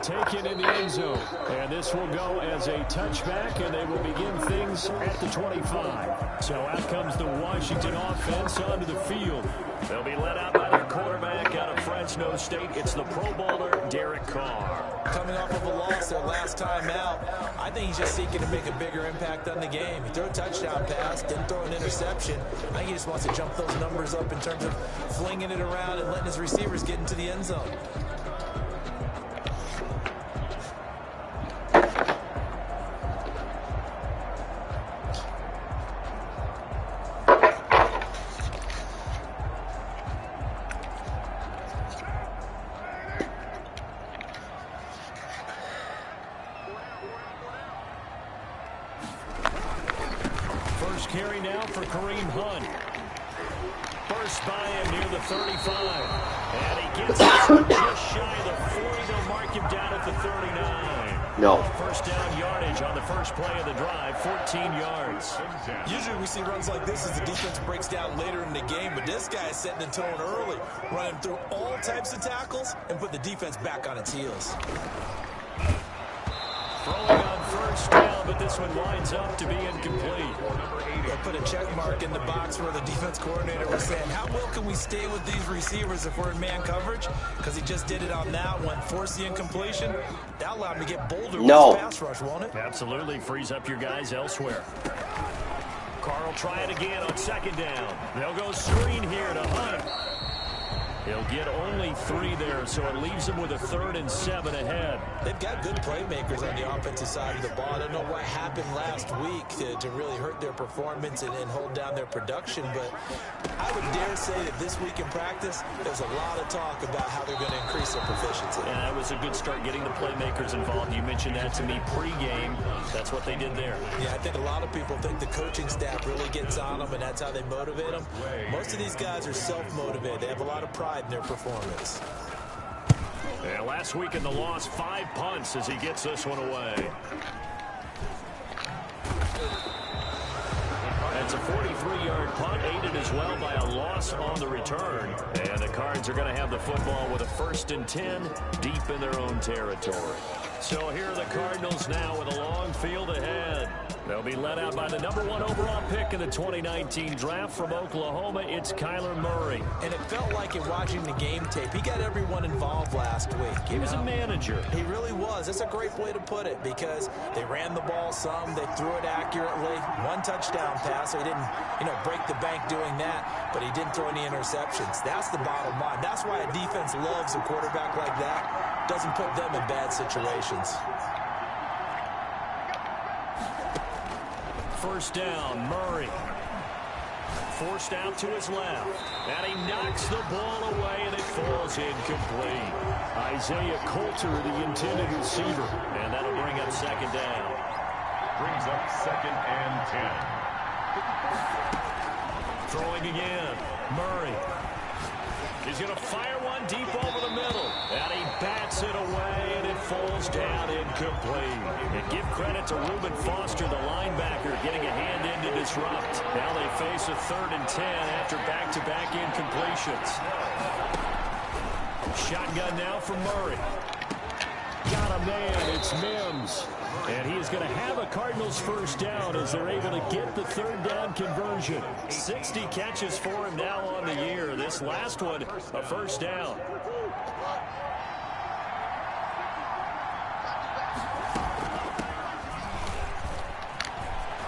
taken in the end zone. And this will go as a touchback, and they will begin things at the 25. So out comes the Washington offense onto the field. They'll be led out by their quarterback out of Fresno State. It's the Pro Bowler, Derek Carr. Coming off of a loss their last time out, I think he's just seeking to make a bigger impact on the game. He threw a touchdown pass, didn't throw an interception. I think he just wants to jump those numbers up in terms of flinging it around and letting his receivers get into the end zone. Carry now for Kareem Hunt. First by him near the 35. And he gets it just shy of the 40. They'll mark him down at the 39. No. First down yardage on the first play of the drive, 14 yards. Usually we see runs like this as the defense breaks down later in the game, but this guy is setting the tone early, running through all types of tackles and put the defense back on its heels. Throwing on first down, but this one winds up to be incomplete. They'll put a check mark in the box where the defense coordinator was saying, how well can we stay with these receivers if we're in man coverage? Because he just did it on that one, forced the incompletion. That allowed him to get bolder with his pass rush, won't it? Absolutely, frees up your guys elsewhere. Carr will try it again on second down. They'll go screen here to Hunt. He'll get only 3 there, so it leaves him with a 3rd and 7 ahead. They've got good playmakers on the offensive side of the ball. I don't know what happened last week to really hurt their performance and hold down their production, but I would dare say that this week in practice, there's a lot of talk about how they're going to increase their proficiency. And that was a good start getting the playmakers involved. You mentioned that to me pregame. That's what they did there. Yeah, I think a lot of people think the coaching staff really gets on them, and that's how they motivate them. Most of these guys are self-motivated. They have a lot of pride in their performance. Yeah, last week in the loss, 5 punts as he gets this one away. That's a 43-yard punt, aided as well by a loss on the return. And the Cards are going to have the football with a 1st and 10 deep in their own territory. So here are the Cardinals now with a long field ahead. They'll be led out by the #1 overall pick in the 2019 draft from Oklahoma. It's Kyler Murray. And it felt like in watching the game tape, he got everyone involved last week. He was a manager. He really was. That's a great way to put it because they ran the ball some, they threw it accurately. 1 touchdown pass, so he didn't, break the bank doing that, but he didn't throw any interceptions. That's the bottom line. That's why a defense loves a quarterback like that. Doesn't put them in bad situations. First down, Murray. Forced out to his left. And he knocks the ball away, and it falls incomplete. Isaiah Coulter, the intended receiver. And that'll bring up second down. Brings up 2nd and 10. Throwing again, Murray. He's going to fire one deep over the middle. And he bats it away, and it falls down incomplete. And give credit to Reuben Foster, the linebacker, getting a hand in to disrupt. Now they face a 3rd and 10 after back-to-back incompletions. Shotgun now for Murray. Got a man, it's Mims. And he is going to have a Cardinals first down as they're able to get the 3rd down conversion. 60 catches for him now on the year. This last one, a first down.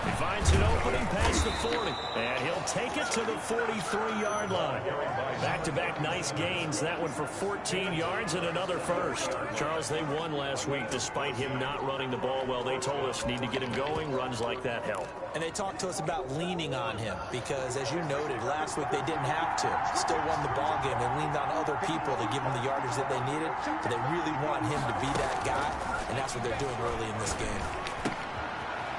He finds an opening past the 40, and he'll take it to the 43-yard line. Back-to-back nice gains, that one for 14 yards and another first. Charles, they won last week despite him not running the ball well. They told us need to get him going. Runs like that help. And they talked to us about leaning on him because, as you noted, last week they didn't have to. Still won the ball game. They leaned on other people to give them the yardage that they needed, but they really want him to be that guy, and that's what they're doing early in this game.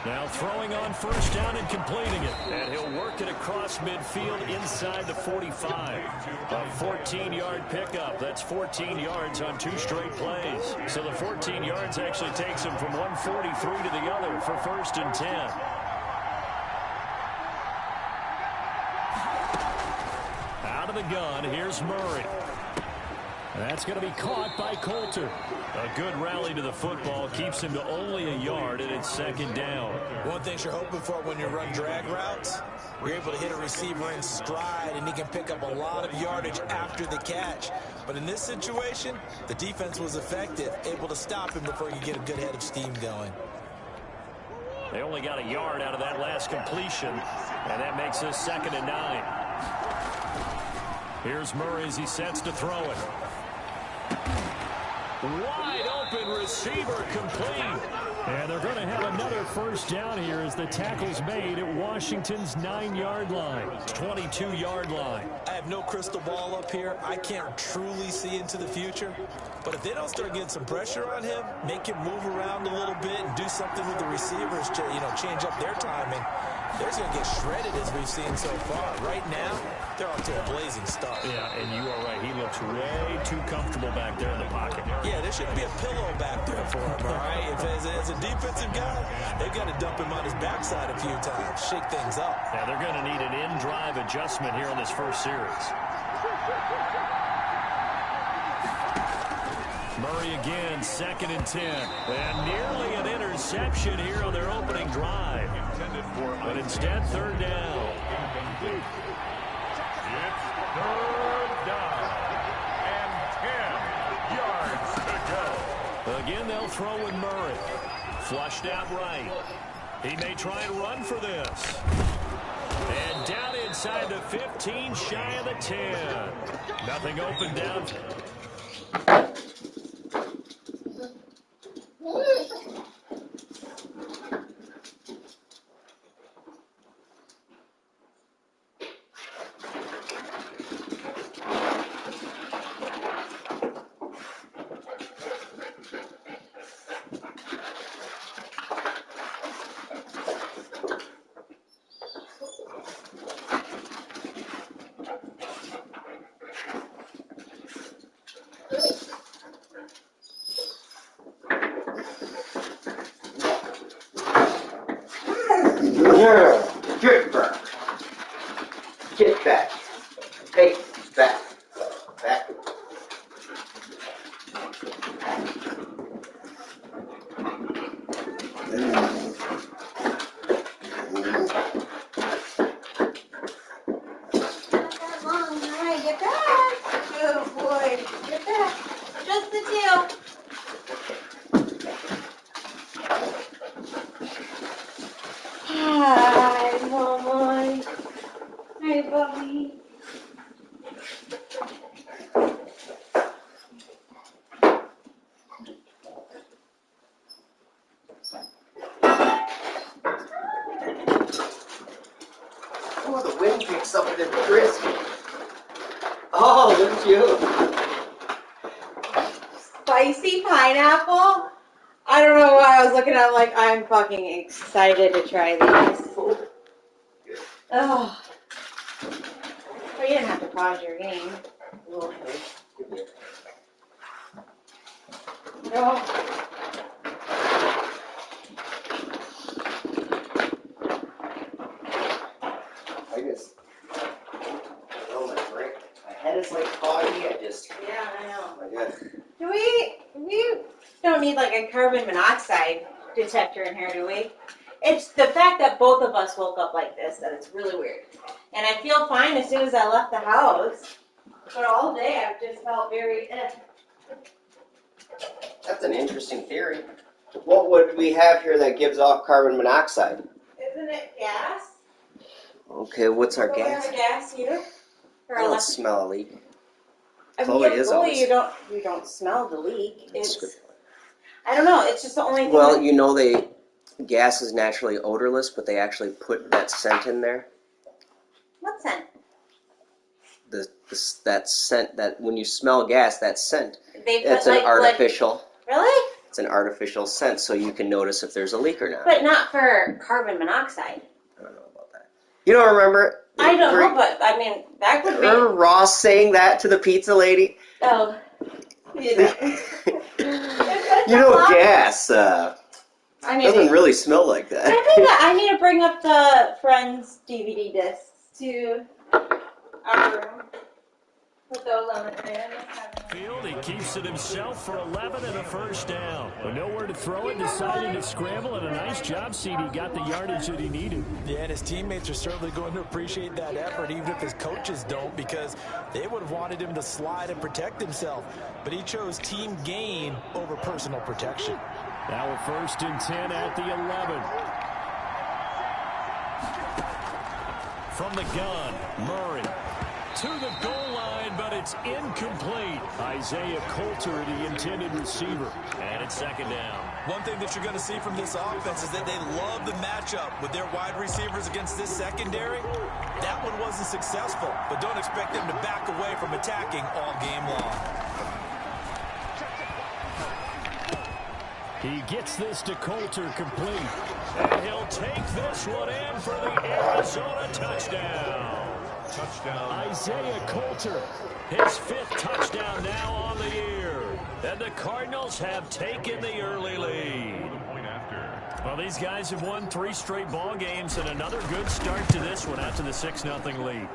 Now throwing on first down and completing it. And he'll work it across midfield inside the 45. A 14-yard pickup. That's 14 yards on 2 straight plays. So the 14 yards actually takes him from 143 to the other for 1st and 10. Out of the gun, here's Murray. That's going to be caught by Coulter. A good rally to the football keeps him to only a yard, and it's second down. One thing you're hoping for when you run drag routes, you're able to hit a receiver in stride, and he can pick up a lot of yardage after the catch. But in this situation, the defense was effective, able to stop him before he could get a good head of steam going. They only got a yard out of that last completion, and that makes this 2nd and 9. Here's Murray as he sets to throw it. Wide open receiver complete. And they're going to have another first down here as the tackle's made at Washington's 9-yard line, 22-yard line. I have no crystal ball up here. I can't truly see into the future. But if they don't start getting some pressure on him, make him move around a little bit and do something with the receivers to, change up their timing, they're going to get shredded as we've seen so far. Right now, they're off to a blazing start. Yeah, and you are right. He looks way too comfortable back there in the pocket. Yeah, there shouldn't be a pillow back there for him, all right? If as a defensive guy, they've got to dump him on his backside a few times, shake things up. Yeah, they're going to need an in-drive adjustment here on this first series. Murray again, 2nd and 10. And nearly an interception here on their opening drive. But instead, 3rd down. It's 3rd down and 10 yards to go. Again, they'll throw with Murray. Flushed out right. He may try and run for this. And down inside the 15, shy of the 10. Nothing open down. Get back. Get back. Hey, back. Back. Alright, get back. Good boy. Get back. Just the tail. Hi, Mama. Hi, Bobby. Oh, the wind picks up with it crisp. Oh, look at you. Spicy pineapple? I don't know why I was looking at it like I'm fucking excited to try these. Oh. Well, you didn't have to pause your game. No. I just, my brain, my head is like foggy. Yeah, I know. My God. Do we don't need like a carbon monoxide detector in here, do we? It's the fact that both of us woke up like this that it's really weird. And I feel fine as soon as I left the house. But all day I've just felt very That's an interesting theory. What would we have here that gives off carbon monoxide? Isn't it gas? Okay, what's our Do we have gas? a gas heater? I don't smell a leak. I mean, Chloe is always- you don't smell the leak. I don't know. It's just the only thing. Well, gas is naturally odorless, but they actually put that scent in there. What scent? That scent, that when you smell gas, that scent, They put it's an artificial. Really? It's an artificial scent, so you can notice if there's a leak or not. But not for carbon monoxide. I don't know about that. You don't remember? I don't know, but I mean, that could be. Remember Ross saying that to the pizza lady? Oh. Gas doesn't really smell like that. I need to bring up the Friends DVD discs to our room. Put those on the fan. Field, he keeps it himself for 11 and a first down. But nowhere to throw it, decided to scramble, and a nice job, CD. Got the yardage that he needed. Yeah, and his teammates are certainly going to appreciate that effort, even if his coaches don't, because they would have wanted him to slide and protect himself. But he chose team gain over personal protection. Now a 1st and 10 at the 11. From the gun, Murray to the goal line, but it's incomplete. Isaiah Coulter, the intended receiver. And it's 2nd down. One thing that you're going to see from this offense is that they love the matchup with their wide receivers against this secondary. That one wasn't successful, but don't expect them to back away from attacking all game long. He gets this to Coulter complete. And he'll take this one in for the Arizona touchdown. Isaiah Coulter, his 5th touchdown now on the year. And the Cardinals have taken the early lead. Well, these guys have won 3 straight ball games and another good start to this one after the 6-0 lead.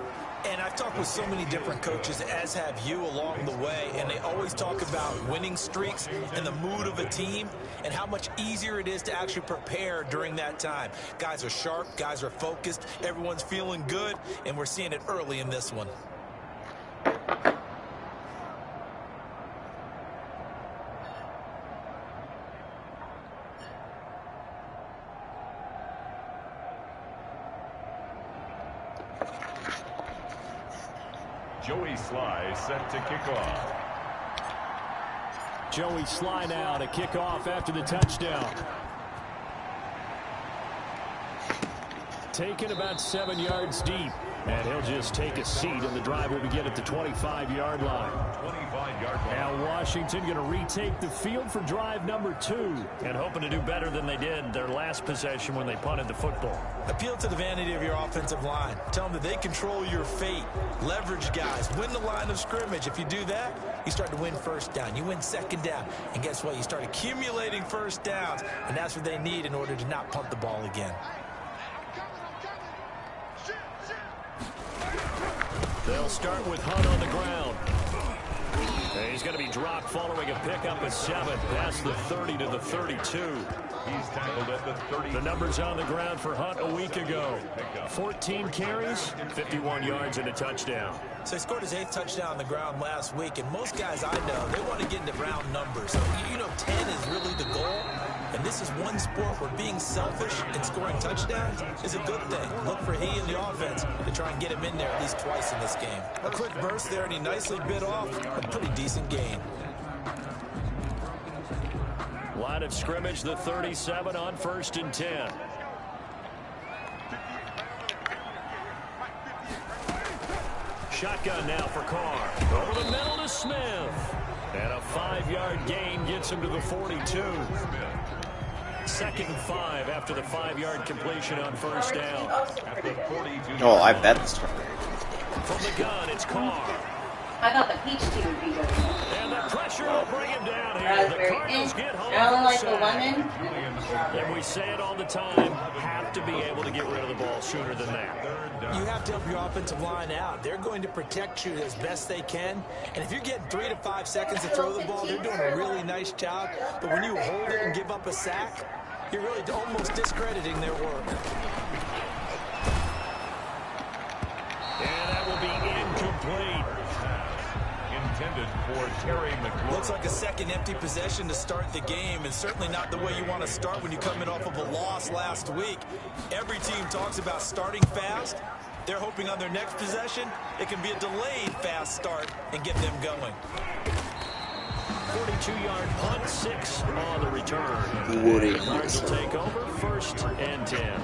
And I've talked with so many different coaches, as have you, along the way, and they always talk about winning streaks and the mood of a team and how much easier it is to actually prepare during that time. Guys are sharp, guys are focused, everyone's feeling good, and we're seeing it early in this one. Joey Sly set to kick off. Joey Sly now to kick off after the touchdown. Taken about 7 yards deep. And he'll just take a seat, and the drive will begin at the 25-yard line. 25-yard line. Now Washington going to retake the field for drive number 2. And hoping to do better than they did their last possession when they punted the football. Appeal to the vanity of your offensive line. Tell them that they control your fate. Leverage guys. Win the line of scrimmage. If you do that, you start to win 1st down. You win 2nd down. And guess what? You start accumulating 1st downs. And that's what they need in order to not punt the ball again. They'll start with Hunt on the ground. And he's going to be dropped following a pickup of 7 past the 30 to the 32. He's tackled at the 30. The numbers on the ground for Hunt a week ago. 14 carries, 51 yards and a touchdown. So he scored his 8th touchdown on the ground last week, and most guys I know, they want to get into round numbers. You know, 10 is really the goal, and this is one sport where being selfish and scoring touchdowns is a good thing. Look for he and the offense to try and get him in there at least twice in this game. A quick burst there, and he nicely bit off a pretty decent gain. Line of scrimmage, the 37 on 1st and 10. Shotgun now for Carr. Over the middle to Smith. And a 5-yard gain gets him to the 42. 2nd and 5 after the 5-yard completion on 1st down. At the 42. Oh, I bet this time. From the gun, it's Carr. I thought the peach tea would be good. And the pressure will bring him down here. The Raspberry. Cardinals get home. I only like for the lemon. And we say it all the time, have to be able to get rid of the ball sooner than that. You have to help your offensive line out. They're going to protect you as best they can. And if you're getting 3 to 5 seconds to throw the ball, they're doing a really nice job. But when you hold it and give up a sack, you're really almost discrediting their work. And that will be incomplete. Intended for Terry McLaurin. Looks like a second empty possession to start the game, and certainly not the way you want to start when you're coming off of a loss last week. Every team talks about starting fast. They're hoping on their next possession, it can be a delayed fast start and get them going. 42-yard punt, 6 on the return. Woody. Cards will take over, 1st and 10.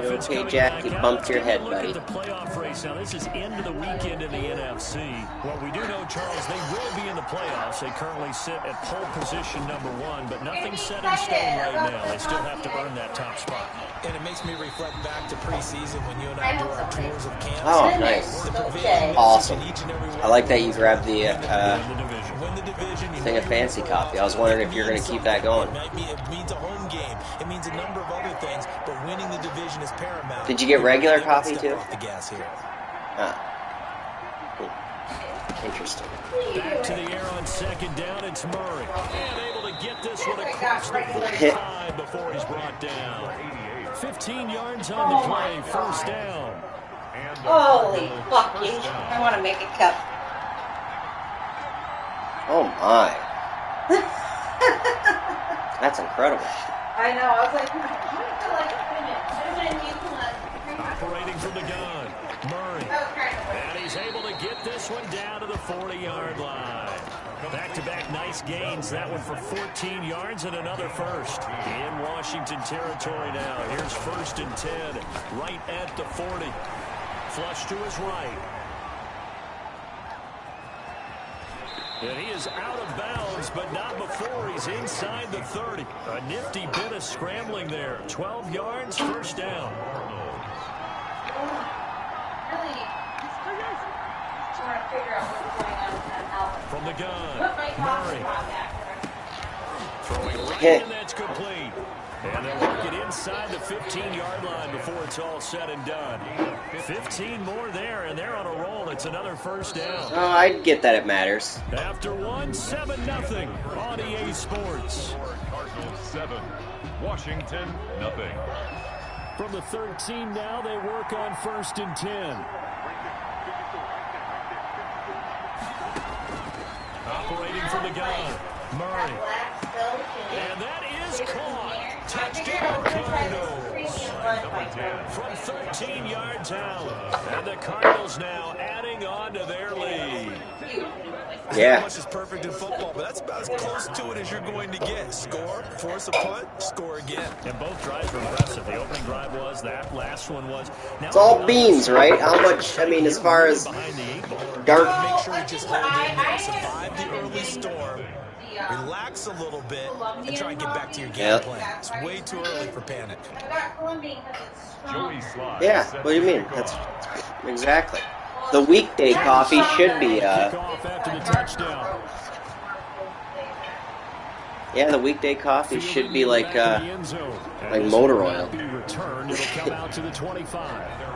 Okay, Jack, you bumped your head, buddy. Look at the playoff race. Now, this is end of the weekend in the NFC. Well, we do know, Charles, they will be in the playoffs. They currently sit at pole position number 1, but nothing's set in stone right now. They still have to earn that top spot. And it makes me reflect back to preseason when you and I do our tours of camps. Oh, nice. Awesome. I like that you grabbed the thing of fancy copy. I was wondering if you're going to keep that going. It means a home game. It means a number of other things, but winning the division is paramount. Did you get regular coffee Step too? off the gas here. Interesting. Back to the air on second down. It's Murray. And able to get this one across the 45 before he's brought down. 15 yards on the play. First down. Holy fucking. I want to make a cup. Oh my. That's incredible. I know. I was like, Operating from the gun. Murray. And he's able to get this one down to the 40-yard line. Back-to-back nice gains. That one for 14 yards and another first. In Washington territory now. Here's 1st and 10. Right at the 40. Flush to his right. And he is out of bounds, but not before he's inside the 30. A nifty bit of scrambling there. 12 yards, first down. From the gun, Murray. Throwing right in, that's complete. And they'll work it inside the 15-yard line before it's all said and done. 15 more there, and they're on a roll. It's another first down. Oh, I get that it matters. After one, 7-0 on EA Sports. Cardinals 7, Washington nothing. From the 13 now, they work on 1st and 10. Operating from the gun, Murray. And that is caught. Touchdown Cardinals. From 13 yards out. And the Cardinals now adding on to their lead. Yeah. Much is perfect in football, but that's about as close to it as you're going to get. Score, force a punt, score again. And both drives were impressive. The opening drive was, that last one was. Now It's all beans, right? How much, I mean, as far as dark. Make sure you just hold in there, survive the early storm, relax a little bit, and try and get back to your game plan. It's way too early for panic. Joey Sly. Yeah, what do you mean? That's exactly. The weekday coffee should be, Kickoff after the touchdown. yeah, the weekday coffee should be like motor oil. Returned, it'll come out to the 25.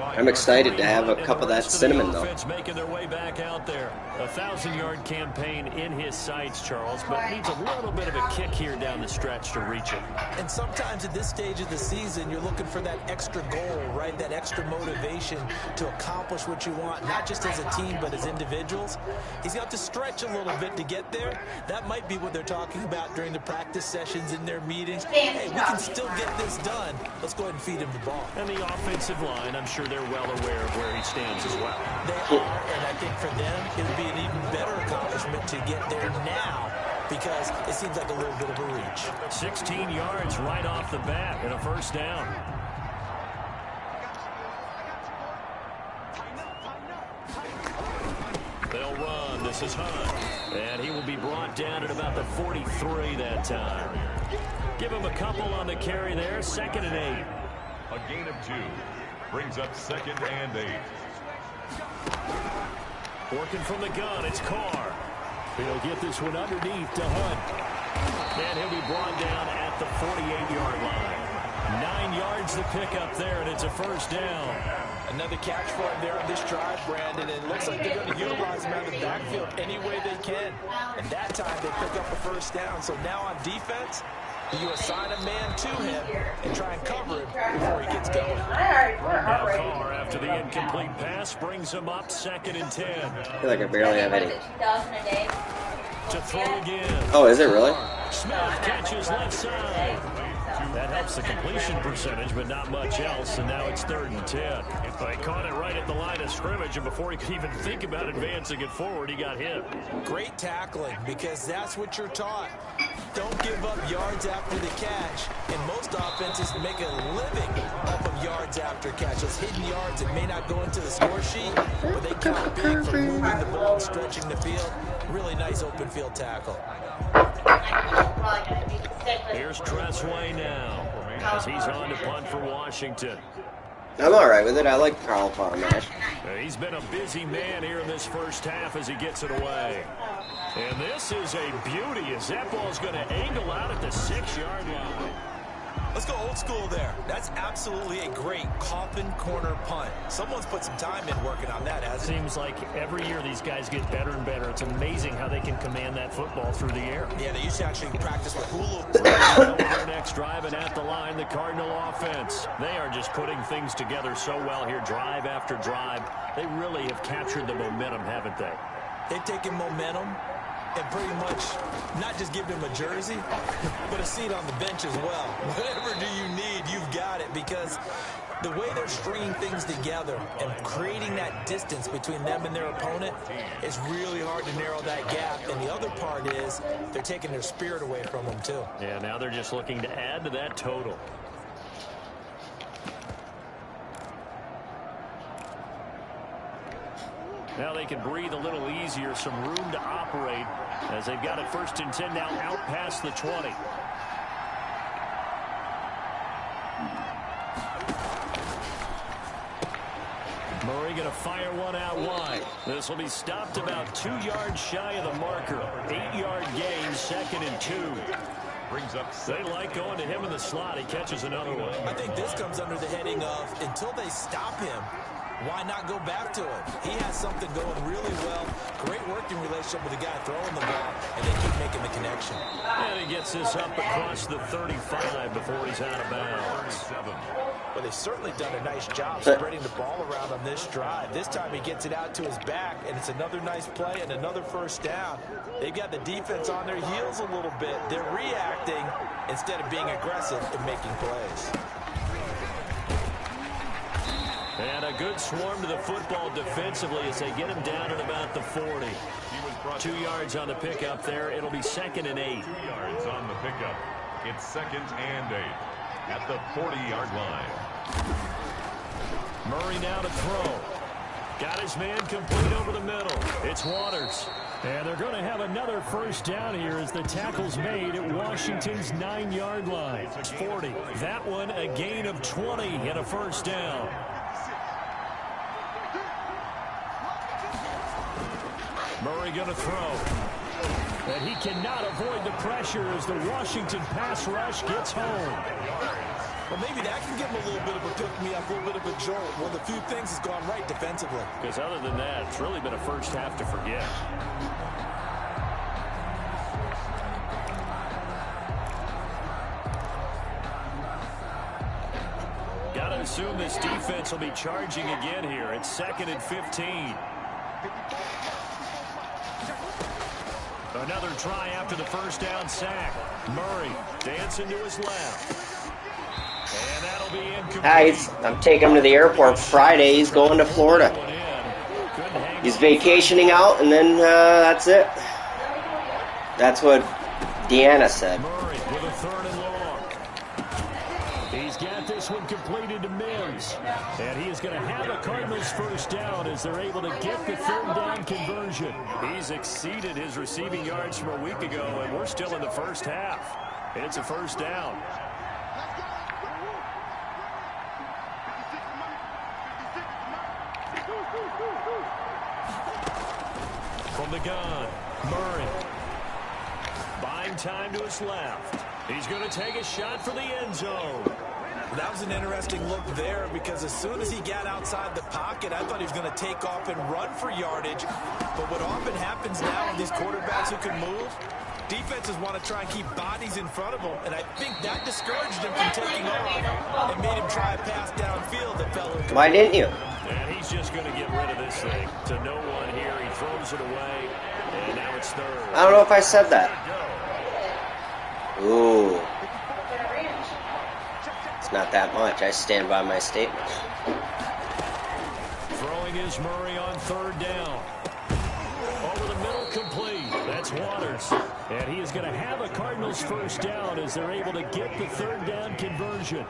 I'm excited to have a cup of that cinnamon, though. Making their way back out there. A 1,000-yard campaign in his sights, Charles, but needs a little bit of a kick here down the stretch to reach it. And sometimes at this stage of the season, you're looking for that extra goal, right? That extra motivation to accomplish what you want, not just as a team, but as individuals. He's got to stretch a little bit to get there. That might be what they're talking about during the practice sessions in their meetings. Hey, we can still get this done. Let's go ahead and feed him the ball. And the offensive line, I'm sure they're well aware of where he stands as well. They are, and I think for them, it would be an even better accomplishment to get there now because it seems like a little bit of a reach. 16 yards right off the bat and a first down. They'll run. This is Hunt. And he will be brought down at about the 43 that time. Give him a couple on the carry there. 2nd and 8. A gain of 2. Brings up 2nd and 8. Working from the gun, it's Carr. He'll get this one underneath to Hunt. And he'll be brought down at the 48-yard line. 9 yards to pick up there, and it's a first down. Another catch for him there on this drive, Brandon, and it looks like they're going to utilize him out of the backfield any way they can. And that time they pick up a first down. So now on defense, you assign a man to him and try and cover him before he gets going. Now Carr, after the incomplete pass, brings him up 2nd and 10. I feel like I barely have any. To throw again. Oh, is it really? Smith catches left side. That helps the completion percentage, but not much else, and now it's 3rd and 10. They caught it right at the line of scrimmage, and before he could even think about advancing it forward, he got hit. Great tackling, because that's what you're taught. Don't give up yards after the catch, and most offenses make a living off of yards after catch. Those hidden yards that may not go into the score sheet, but they count big for moving the ball and stretching the field. Really nice open field tackle. Here's Tressway now, as he's on to punt for Washington. I'm all right with it. I like Carl Parmash. He's been a busy man here in this first half as he gets it away. And this is a beauty as that ball's going to angle out at the 6-yard line. Let's go old school there. That's absolutely a great coffin corner punt. Someone's put some time in working on that, hasn't it? Seems like every year these guys get better and better. It's amazing how they can command that football through the air. Yeah, they used to actually practice with hula. Their next drive, and at the line, the Cardinal offense. They are just putting things together so well here, drive after drive. They really have captured the momentum, haven't they? They've taken momentum and pretty much not just give him a jersey, but a seat on the bench as well. Whatever do you need, you've got it, because the way they're stringing things together and creating that distance between them and their opponent is really hard to narrow that gap. And the other part is they're taking their spirit away from them, too. Yeah, now they're just looking to add to that total. Now they can breathe a little easier, some room to operate as they've got it 1st and 10 now out past the 20. Murray going to fire one out wide. This will be stopped about 2 yards shy of the marker. 8-yard gain, 2nd and 2. Brings up They like going to him in the slot. He catches another one. I think this comes under the heading of until they stop him, why not go back to him? He has something going really well. Great working relationship with the guy throwing the ball, and they keep making the connection. And he gets this up across the 35 before he's out of bounds. Well, they've certainly done a nice job spreading the ball around on this drive. This time he gets it out to his back, and it's another nice play and another 1st down. They've got the defense on their heels a little bit. They're reacting instead of being aggressive and making plays. And a good swarm to the football defensively as they get him down at about the 40. 2 yards on the pickup there. It'll be 2nd and 8. 2 yards on the pickup. It's 2nd and 8 at the 40-yard line. Murray now to throw. Got his man complete over the middle. It's Waters. And they're going to have another 1st down here as the tackle's made at Washington's 9-yard line. It's 40. That one a gain of 20 and a 1st down. Murray going to throw. And he cannot avoid the pressure as the Washington pass rush gets home. Well, maybe that can give him a little bit of a pick-me-up, a little bit of a jolt. Well, the few things has gone right defensively. Because other than that, it's really been a 1st half to forget. Got to assume this defense will be charging again here. It's 2nd and 15. Another try after the 1st down sack. Murray dancing to his left. And that'll be incomplete. I'm taking him to the airport Friday. He's going to Florida. He's vacationing out, and then that's it. That's what Deanna said. Murray with a 3rd and long. He's got this one completed to Mims. And he is going to have a Cardinals 1st down as they're able to get the 3rd down conversion. He's exceeded his receiving yards from a week ago, and we're still in the 1st half. It's a 1st down. From the gun, Murray. Buying time to his left. He's going to take a shot for the end zone. That was an interesting look there because as soon as he got outside the pocket, I thought he was going to take off and run for yardage. But what often happens now with these quarterbacks who can move, defenses want to try and keep bodies in front of them, and I think that discouraged him from taking off and made him try a pass downfield that fell into. Why didn't you? And he's just going to get rid of this thing. To no one here, he throws it away, and now it's 3rd. I don't know if I said that. Ooh. It's not that much. I stand by my statement. Throwing is Murray on 3rd down. Over the middle, complete. That's Waters. And he is going to have a Cardinals 1st down as they're able to get the 3rd down conversion.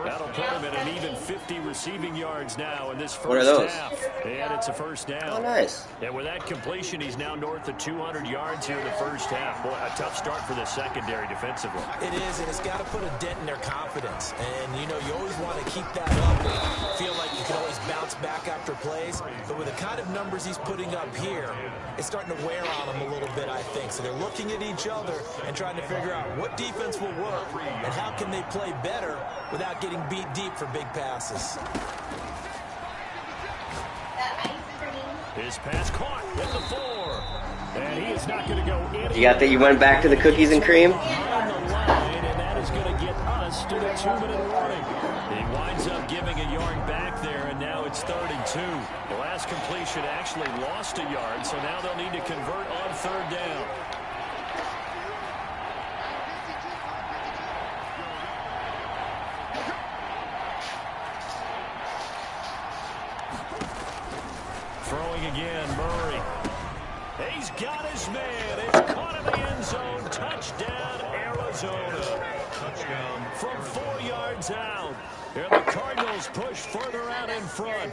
That'll put him at an even 50 receiving yards now in this What are first those? half. And it's a first down. Oh, nice. And with that completion, he's now north of 200 yards here in the first half. Boy, a tough start for the secondary defensively. It is, and it's got to put a dent in their confidence. And, you know, you always want to keep that up. Feel like you can always bounce back after plays. But with the kind of numbers he's putting up here, it's starting to wear on them a little bit, I think. So they're looking at each other and trying to figure out what defense will work and how can they play better without getting beat deep for big passes. His pass caught at the 4. And he is not going to go anywhere. You got that? You went back to the cookies and cream? On the line, and that is going to get us to the 2-minute warning. He winds up giving a yard back there, and now it's 3rd and 2. The last completion actually lost a yard, so now they'll need to convert on 3rd down. Throwing again, Murray. He's got his man. It's caught in the end zone. Touchdown, Arizona. Touchdown. From 4 yards out. And the Cardinals push further out in front.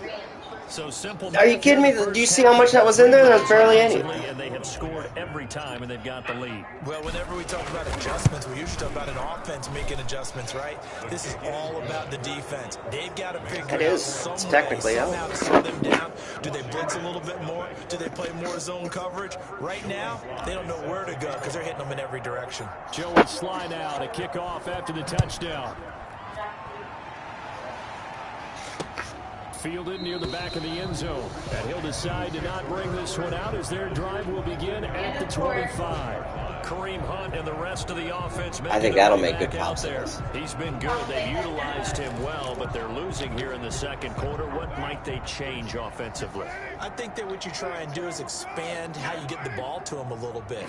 So simple. Are you kidding me? Do you see how much that was in there? There's barely any. And they have scored every time, and they've got the lead. Well, whenever we talk about adjustments, we usually talk about an offense making adjustments, right? This is all about the defense. They've got to figure out some It's way, technically, somehow to slow them down. Do they blitz a little bit more? Do they play more zone coverage? Right now, they don't know where to go because they're hitting them in every direction. Joey slide out, a kickoff after the touchdown. Fielded near the back of the end zone. And he'll decide to not bring this one out as their drive will begin at the 25. Kareem Hunt and the rest of the offense. I think that'll make good popsicles. He's been good. They've utilized him well, but they're losing here in the second quarter. What might they change offensively? I think that what you try and do is expand how you get the ball to him a little bit.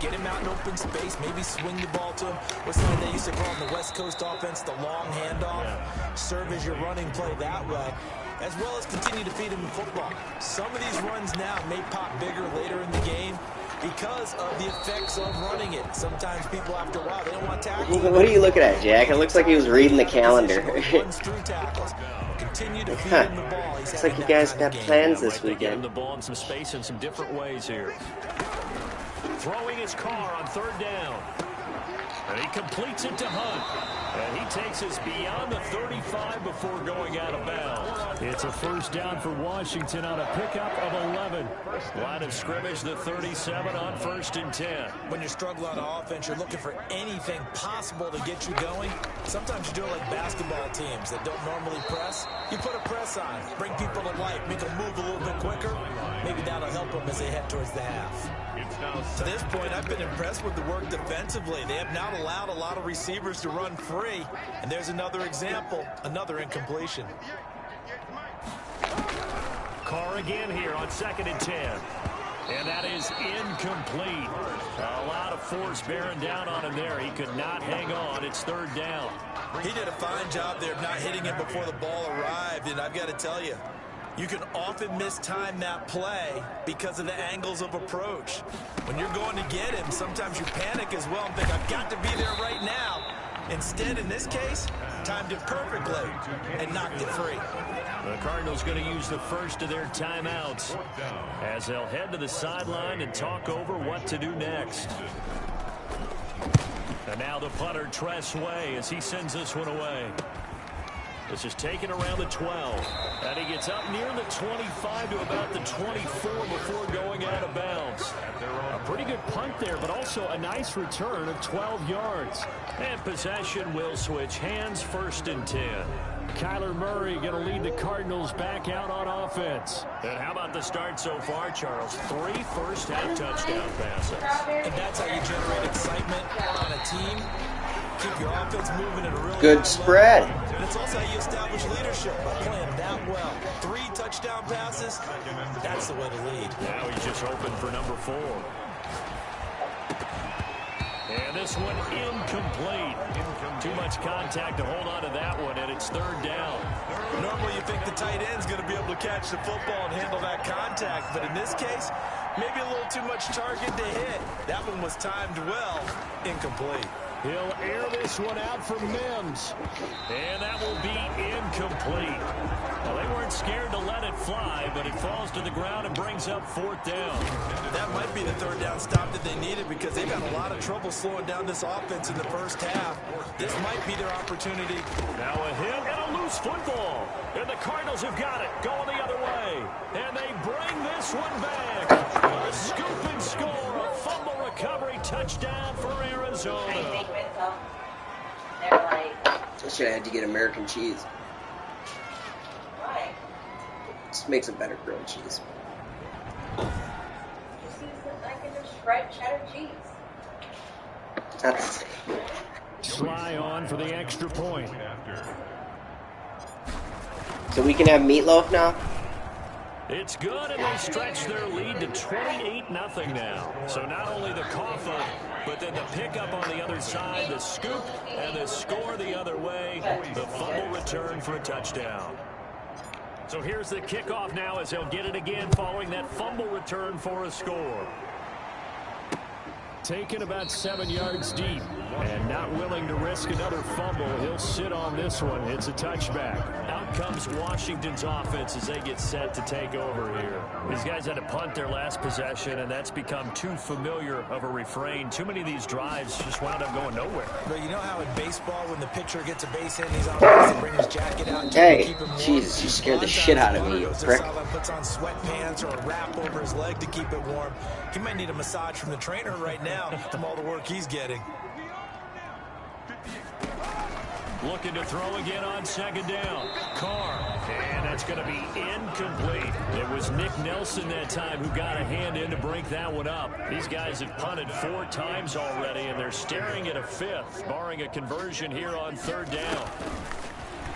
Get him out in open space, maybe swing the ball to him. What's something they used to call in the West Coast offense, the long handoff. Yeah. Serve as your running play that way, as well as continue to feed him the football. Some of these runs now may pop bigger later in the game because of the effects of running it. Sometimes people, after a while, they don't want to tackle. What are you looking at, Jack? It looks like he was reading the calendar. Continue to feed him the ball. Looks like you guys got plans this weekend. Give him the ball in some space in some different ways here. Throwing his car on 3rd down. And he completes it to Hunt. And he takes us beyond the 35 before going out of bounds. It's a first down for Washington on a pickup of 11. Line of scrimmage, the 37 on 1st and 10. When you're struggling on offense, you're looking for anything possible to get you going. Sometimes you do it like basketball teams that don't normally press. You put a press on, bring people to life, make them move a little bit quicker. Maybe that'll help them as they head towards the half. To this point, I've been impressed with the work defensively. They have not allowed a lot of receivers to run free. And there's another example, another incompletion. Carr again here on 2nd and 10. And that is incomplete. A lot of force bearing down on him there. He could not hang on. It's 3rd down. He did a fine job there of not hitting him before the ball arrived. And I've got to tell you, you can often mistime that play because of the angles of approach. When you're going to get him, sometimes you panic as well and think, I've got to be there right now. Instead, in this case, timed it perfectly and knocked it free. The Cardinals going to use the first of their timeouts as they'll head to the sideline and talk over what to do next. And now the punter, Tress Way, as he sends this one away. This is taken around the 12. And he gets up near the 25 to about the 24 before going out of bounds. A pretty good punt there, but also a nice return of 12 yards. And possession will switch hands, 1st and 10. Kyler Murray going to lead the Cardinals back out on offense. And how about the start so far, Charles? 3 first-half touchdown passes. And that's how you generate excitement on a team. Keep your offense moving at a really good spread. And it's also how you establish leadership by playing that well. 3 touchdown passes, that's the way to lead. Now he's just hoping for number 4. And this one incomplete. Too much contact to hold on to that one, and it's 3rd down. Normally you think the tight end's going to be able to catch the football and handle that contact, but in this case, maybe a little too much target to hit. That one was timed well, incomplete. He'll air this one out for Mims. And that will be incomplete. Well, they weren't scared to let it fly, but it falls to the ground and brings up 4th down. That might be the 3rd down stop that they needed because they've had a lot of trouble slowing down this offense in the first half. This might be their opportunity. Now a hit and a loose football. And the Cardinals have got it, going the other way. And they bring this one back. A scoop and score, a fumble recovery touchdown for Arizona. I think so. They're like, I should have had to get American cheese. why? Just makes a better grilled cheese. Just use the, I can just shred cheddar cheese. That's Sly on for the extra point. so we can have meatloaf now? It's good, and they stretch their lead to 28-0 now. So not only the cough up, but then the pickup on the other side, the scoop, and the score the other way, the fumble return for a touchdown. So here's the kickoff now as they'll get it again following that fumble return for a score. Taken about 7 yards deep and not willing to risk another fumble. He'll sit on this one. It's a touchback. Out comes Washington's offense as they get set to take over here. These guys had to punt their last possession, and that's become too familiar of a refrain. Too many of these drives just wound up going nowhere. But you know how in baseball, when the pitcher gets a base hit and he's on base, they bring his jacket out and Hey, keep him warm. Jesus, you scared the shit out of me, you prick. Puts on sweatpants or a wrap over his leg to keep it warm. He might need a massage from the trainer right now from all the work he's getting. Looking to throw again on 2nd down. Carr, and that's going to be incomplete. It was Nick Nelson that time who got a hand in to break that one up. These guys have punted 4 times already, and they're staring at a 5th, barring a conversion here on 3rd down.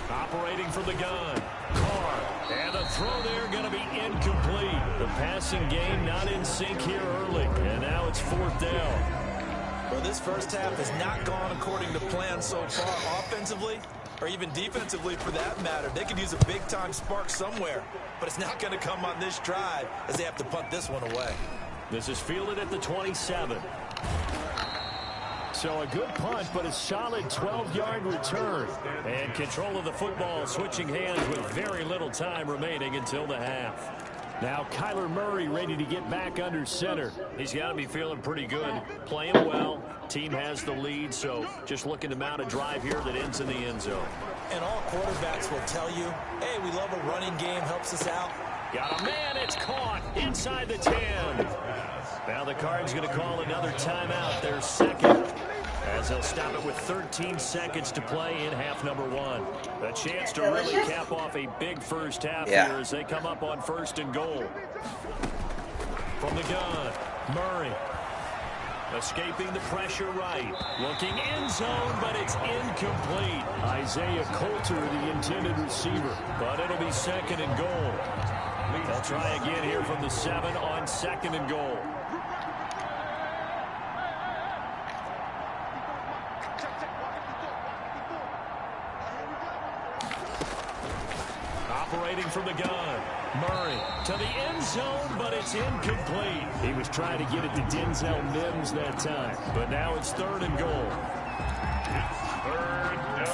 Operating from the gun. Carr, and the throw there going to be incomplete. The passing game not in sync here early, and now it's 4th down. Well, this first half has not gone according to plan so far offensively or even defensively for that matter. They could use a big-time spark somewhere, but it's not going to come on this drive as they have to punt this one away. This is fielded at the 27. So a good punt, but a solid 12-yard return. And control of the football switching hands with very little time remaining until the half. Now Kyler Murray ready to get back under center. He's got to be feeling pretty good. Playing well. Team has the lead, so just looking to mount a drive here that ends in the end zone. And all quarterbacks will tell you, hey, we love a running game, helps us out. Got a man, it's caught inside the 10. Now the Cards going to call another timeout, their 2nd. As they'll stop it with 13 seconds to play in half number 1. A chance to really cap off a big first half here as they come up on 1st and goal. From the gun, Murray. Escaping the pressure right. Looking end zone, but it's incomplete. Isaiah Coulter, the intended receiver. But it'll be 2nd and goal. They'll try again here from the 7 on 2nd and goal. Operating from the gun. Murray to the end zone, but it's incomplete. He was trying to get it to Denzel Mims that time, but now it's 3rd and goal.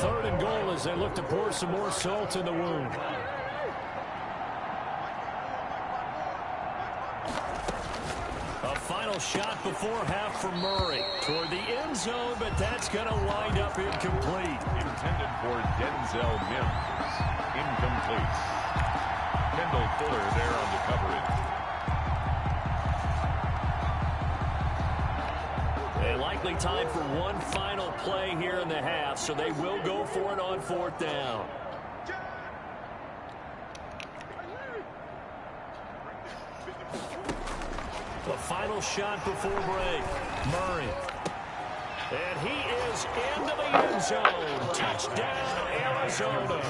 3rd and goal as they look to pour some more salt in the wound. A final shot before half for Murray toward the end zone, but that's going to wind up incomplete. Intended for Denzel Mims. Incomplete. Kendall Fuller there on the coverage. And likely time for one final play here in the half, so they will go for it on 4th down. The final shot before break. Murray. And he is into the end zone. Touchdown, Arizona.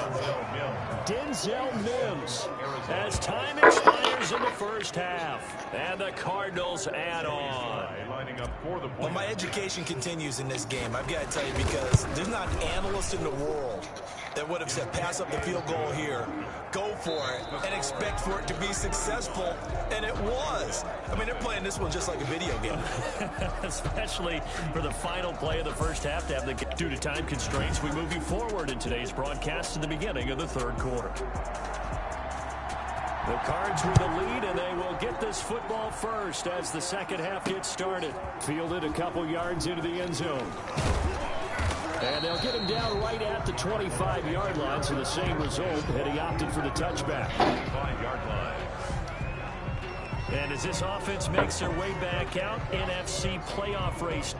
Denzel Mims. As time expires goes in the first half. And the Cardinals add on. Lining up for the Well, my education continues in this game. I've got to tell you, because there's not an analyst in the world that would have said pass up the field goal here, go for it, and expect for it to be successful, and it was. I mean, they're playing this one just like a video game. Especially for the final play of the first half. Due to time constraints, we move you forward in today's broadcast to the beginning of the third quarter. The Cards with the lead, and they will get this football first as the second half gets started. Fielded a couple yards into the end zone. And they'll get him down right at the 25-yard line, so the same result, and he opted for the touchback. 5-yard line. And as this offense makes their way back out, NFC playoff race.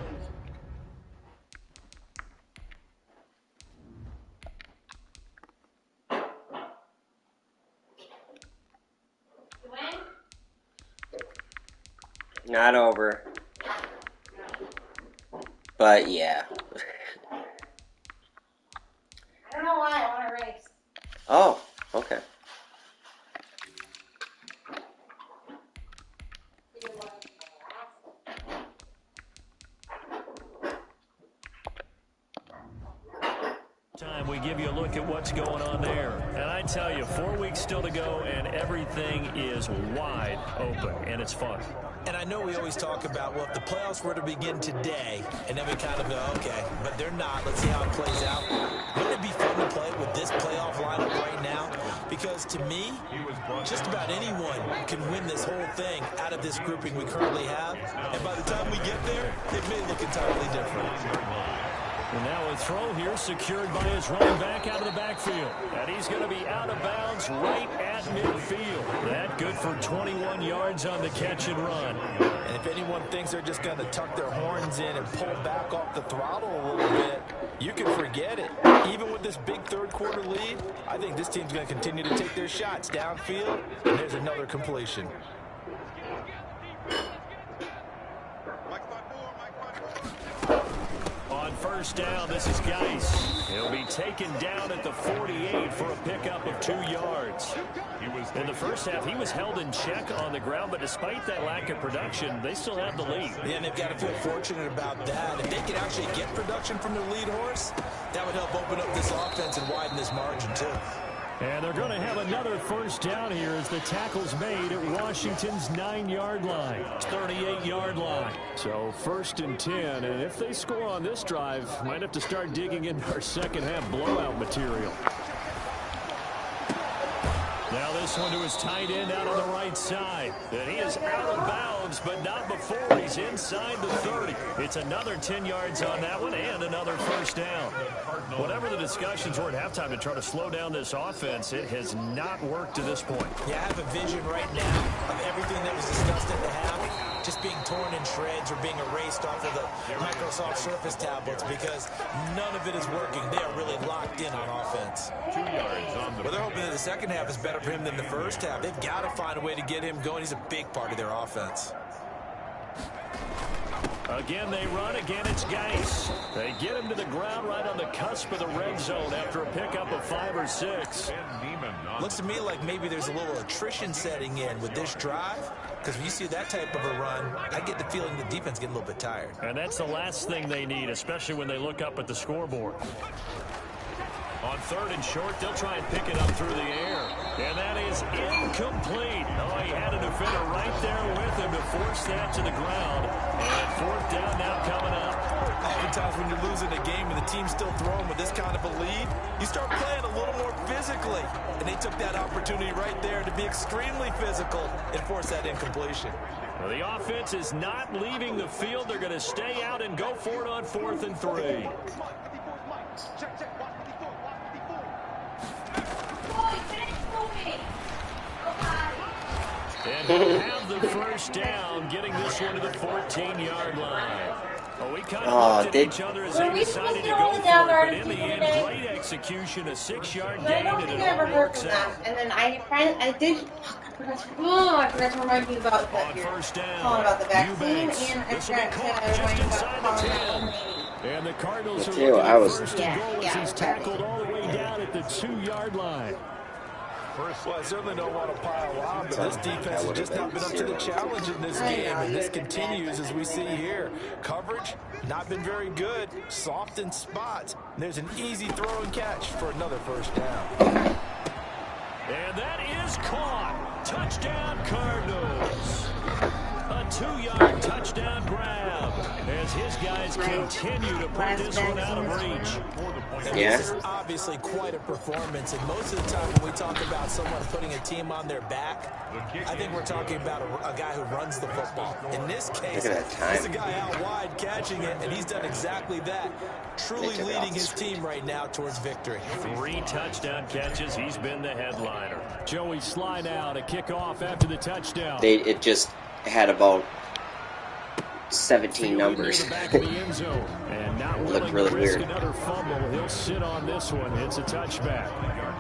Not over. But yeah. I don't know why I want to race. Oh, okay. Time we give you a look at what's going on there. And I tell you, 4 weeks still to go, and everything is wide open, and it's fun. And I know we always talk about, well, if the playoffs were to begin today, and then we kind of go, okay, but they're not. Let's see how it plays out. Wouldn't it be fun to play with this playoff lineup right now? Because to me, just about anyone can win this whole thing out of this grouping we currently have. And by the time we get there, it may look entirely different. And now a throw here secured by his running back out of the backfield. And he's going to be out of bounds right at midfield. That good for 21 yards on the catch and run. And if anyone thinks they're just going to tuck their horns in and pull back off the throttle a little bit, you can forget it. Even with this big third quarter lead, I think this team's going to continue to take their shots downfield. And there's another completion. First down, this is Geis. He'll be taken down at the 48 for a pickup of 2 yards. In the first half, he was held in check on the ground, but despite that lack of production, they still have the lead. Yeah, and they've got to feel fortunate about that. If they could actually get production from their lead horse, that would help open up this offense and widen this margin, too. And they're going to have another first down here as the tackle's made at Washington's 9-yard line, 38-yard line. So 1st and 10, and if they score on this drive, might have to start digging into our second half blowout material. Now this one to his tight end out on the right side. And he is out of bounds, but not before he's inside the 30. It's another 10 yards on that one and another first down. Whatever the discussions were at halftime to try to slow down this offense, it has not worked to this point. Yeah, I have a vision right now of everything that was discussed at the half just being torn in shreds or being erased off of the Microsoft Surface tablets because none of it is working. They are really locked in on offense. 2 yards on the. Well, they're hoping that the second half is better for him than the first half. They've got to find a way to get him going. He's a big part of their offense. Again, they run. Again, it's Geis. They get him to the ground right on the cusp of the red zone after a pickup of 5 or 6. Looks to me like maybe there's a little attrition setting in with this drive. Because when you see that type of a run, I get the feeling the defense getting a little bit tired. And that's the last thing they need, especially when they look up at the scoreboard. On 3rd and short, they'll try and pick it up through the air. And that is incomplete. Oh, he had a defender right there with him to force that to the ground. And 4th down now coming up. Oftentimes when you're losing a game and the team's still throwing with this kind of a lead, you start playing a little more physically. And they took that opportunity right there to be extremely physical and force that incompletion. Well, the offense is not leaving the field. They're going to stay out and go for it on 4th and 3. And he'll have the first down, getting this one to the 14-yard line. Well, we kind of looked at each other as they decided to go for it, but in the end, great execution, a 6-yard gain, and it all works out. And then I did. I forgot to remind you about that. On first down, about the vaccine, and I this will be forgot caught to just remind you inside about the calling 10. And the Cardinals are Me too, looking I at was- first and goal as he's tackled all the way down at the 2-yard line. Well, I certainly don't want to pile on, but this defense has just not been up to the challenge in this game, and this continues as we see here. Coverage, not been very good, soft in spots. There's an easy throw and catch for another first down. And that is caught. Touchdown, Cardinals. A 2-yard touchdown grab as his guys continue to put this one out of reach. Yeah. This is obviously quite a performance, and most of the time when we talk about someone putting a team on their back, I think we're talking about a guy who runs the football. In this case, it's a guy out wide catching it, and he's done exactly that, truly leading his team right now towards victory. 3 touchdown catches. He's been the headliner. Joey Sly now to kick off after the touchdown. It just had about 17 numbers. And not looked really weird. Another fumble. He'll sit on this one. It's a touchback.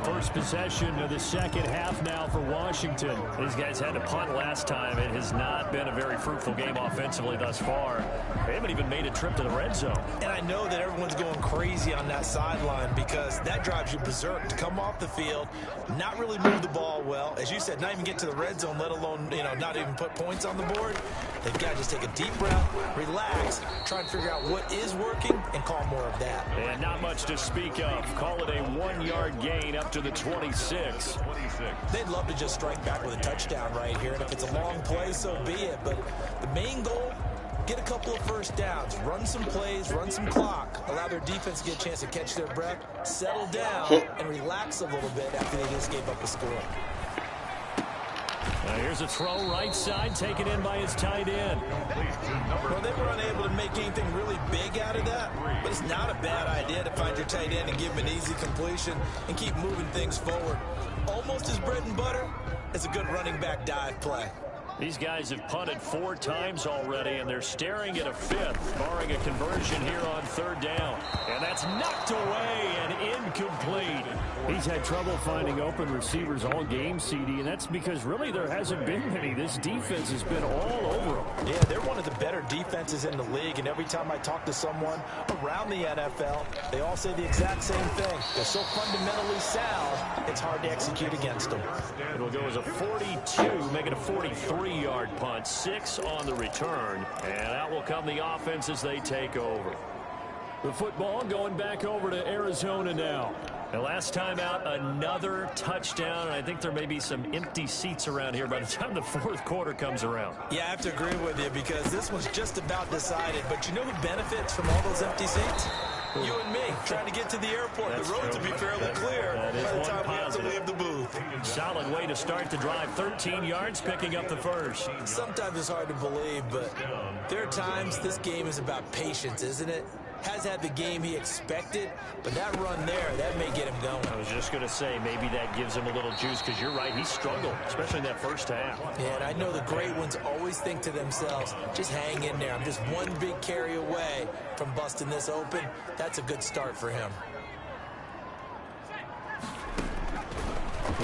First possession of the second half now for Washington. These guys had to punt last time. It has not been a very fruitful game offensively thus far. They haven't even made a trip to the red zone. And I know that everyone's going crazy on that sideline because that drives you berserk to come off the field, not really move the ball well. As you said, not even get to the red zone, let alone, not even put points on the board. They've got to just take a deep breath, relax, try and figure out what is working, and call more of that. And not much to speak of. Call it a 1-yard gain up to the 26. They'd love to just strike back with a touchdown right here, and if it's a long play, so be it. But the main goal, get a couple of first downs, run some plays, run some clock, allow their defense to get a chance to catch their breath, settle down, and relax a little bit after they just gave up a score. Here's a throw right side, taken in by his tight end. Well, they were unable to make anything really big out of that, but it's not a bad idea to find your tight end and give him an easy completion and keep moving things forward. Almost as bread and butter as a good running back dive play. These guys have punted 4 times already, and they're staring at a 5th, barring a conversion here on 3rd down. And that's knocked away and incomplete. He's had trouble finding open receivers all game, CD, and that's because really there hasn't been many. This defense has been all over them. Yeah, they're one of the better defenses in the league, and every time I talk to someone around the NFL, they all say the exact same thing. They're so fundamentally sound, it's hard to execute against them. It'll go as a 42, make it a 43-yard punt, 6 on the return, and out will come the offense as they take over. The football going back over to Arizona now. The last time out, another touchdown, and I think there may be some empty seats around here by the time the 4th quarter comes around. Yeah, I have to agree with you because this one's just about decided. But you know who benefits from all those empty seats? You and me, trying to get to the airport. That's the roads will be fairly clear by the time we have to leave the booth. Solid way to start the drive. 13 yards, picking up the first. Sometimes it's hard to believe, but there are times this game is about patience, isn't it? Has had the game he expected, but that run there, that may get him going. I was just going to say, maybe that gives him a little juice, because you're right, he struggled, especially in that first half. Yeah, and I know the great ones always think to themselves, just hang in there. I'm just one big carry away from busting this open. That's a good start for him.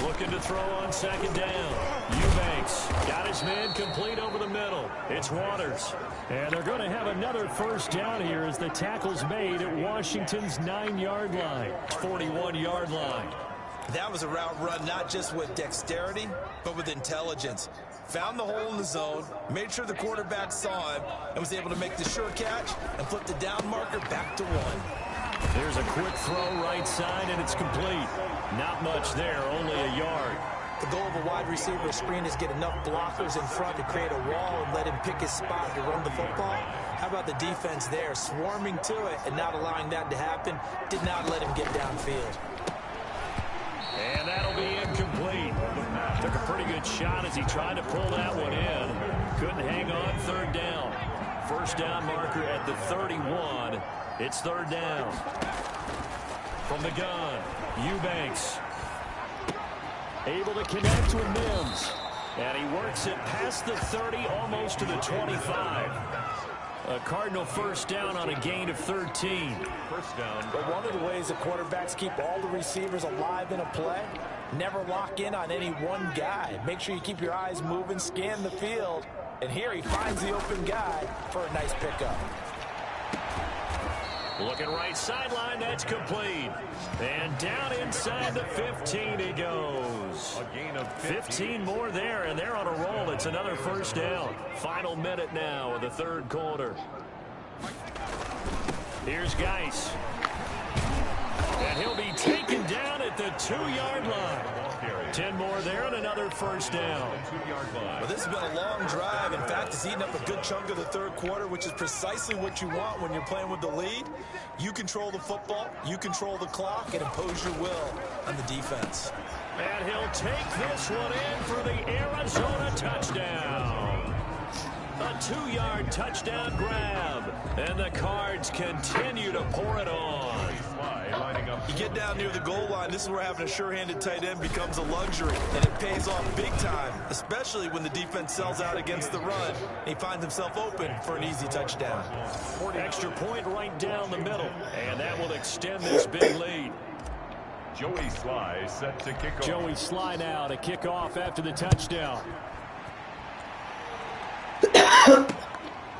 Looking to throw on 2nd down. Eubanks got his man complete over the middle. It's Waters. And they're going to have another first down here as the tackle's made at Washington's 9-yard line. 41-yard line. That was a route run not just with dexterity, but with intelligence. Found the hole in the zone, made sure the quarterback saw him, and was able to make the sure catch and flip the down marker back to 1. There's a quick throw right side, and it's complete. Not much there, only a yard. The goal of a wide receiver screen is get enough blockers in front to create a wall and let him pick his spot to run the football. How about the defense there, swarming to it and not allowing that to happen? Did not let him get downfield. And that'll be incomplete. Took a pretty good shot as he tried to pull that one in. Couldn't hang on 3rd down. First down marker at the 31. It's 3rd down. From the gun, Eubanks. Able to connect with Mims. And he works it past the 30, almost to the 25. A Cardinal first down on a gain of 13. First down. But one of the ways the quarterbacks keep all the receivers alive in a play, never lock in on any one guy. Make sure you keep your eyes moving, scan the field. And here he finds the open guy for a nice pickup. Looking right sideline, that's complete. And down inside the 15 he goes. A gain of 15 more there, and they're on a roll. It's another first down. Final minute now of the third quarter. Here's Geis. And he'll be taken down at the 2-yard line. 10 more there and another first down. Well, this has been a long drive. In fact, it's eaten up a good chunk of the third quarter, which is precisely what you want when you're playing with the lead. You control the football, you control the clock, and impose your will on the defense. And he'll take this one in for the Arizona touchdown. A 2-yard touchdown grab. And the Cards continue to pour it on. You get down near the goal line, this is where having a sure-handed tight end becomes a luxury, and it pays off big time, especially when the defense sells out against the run. He finds himself open for an easy touchdown. Extra point right down the middle, and that will extend this big lead. Joey Sly set to kick off. Joey Sly now to kick off after the touchdown.